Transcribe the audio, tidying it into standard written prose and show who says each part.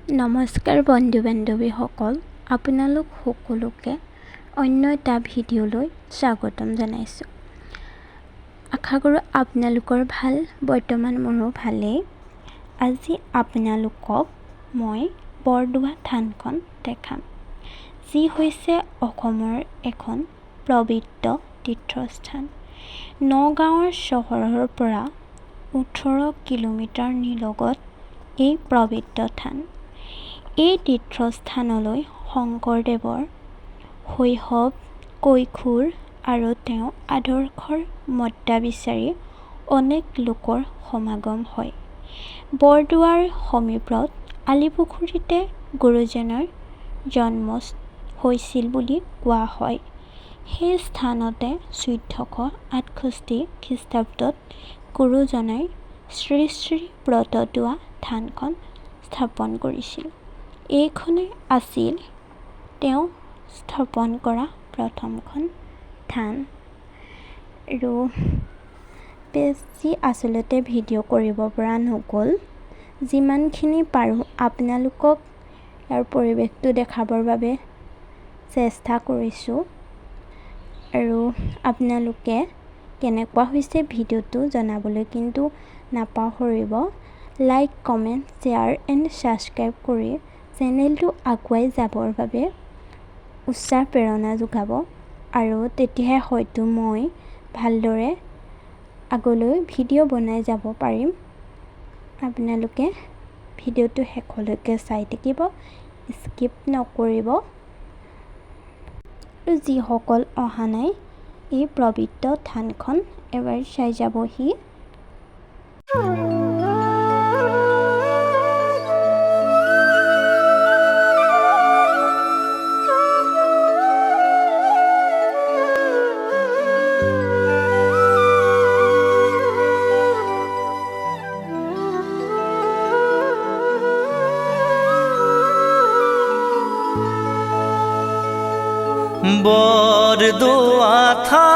Speaker 1: নমস্কাৰ বন্ধু বান্ধৱীসকল, আপোনালোক সকলোকে অন্য এটা ভিডিঅ'লৈ স্বাগতম জনাইছোঁ। আশা কৰোঁ আপোনালোকৰ ভাল, বৰ্তমান মোৰো ভালেই। আজি আপোনালোকক মই বৰদোৱা থানখন দেখাম, যি হৈছে অসমৰ এখন পবিত্ৰ তীৰ্থস্থান। নগাঁও চহৰৰ পৰা 18 কিলোমিটাৰ নিলগত এই পবিত্ৰ থান। এই তীৰ্থস্থানলৈ শংকৰদেৱৰ শৈশৱ, কৈশোৰ আৰু তেওঁ আদৰ্শৰ মৰ্যাদা বিচাৰি অনেক লোকৰ সমাগম হয়। বৰদোৱাৰ সমীপত আলিপুখুৰীতে গুৰুজনাৰ জন্ম হৈছিল বুলি কোৱা হয়। সেই স্থানতে 1468 খ্ৰীষ্টাব্দত গুৰুজনাই শ্ৰী শ্ৰী বৰদোৱা থানখন স্থাপন কৰিছিল। এইখনেই আছিল তেওঁ স্থাপন কৰা প্ৰথমখন থান। আৰু বেছি আচলতে ভিডিঅ' কৰিব পৰা নগ'ল। যিমানখিনি পাৰোঁ আপোনালোকক ইয়াৰ পৰিৱেশটো দেখাবৰ বাবে চেষ্টা কৰিছোঁ। আৰু আপোনালোকে কেনেকুৱা হৈছে ভিডিঅ'টো জনাবলৈ কিন্তু নাপাহৰিব। Like, comment, share and subscribe কৰি চেনেলটো আগুৱাই যাবৰ বাবে উৎসাহ প্ৰেৰণা যোগাব। আৰু তেতিয়াহে হয়তো মই ভালদৰে আগলৈ ভিডিঅ' বনাই যাব পাৰিম। আপোনালোকে ভিডিঅ'টো শেষলৈকে চাই থাকিব, স্কিপ নকৰিব। আৰু যিসকল অহা নাই এই পবিত্ৰ থানখন এবাৰ চাই যাবহি।
Speaker 2: বৰদোৱা থান।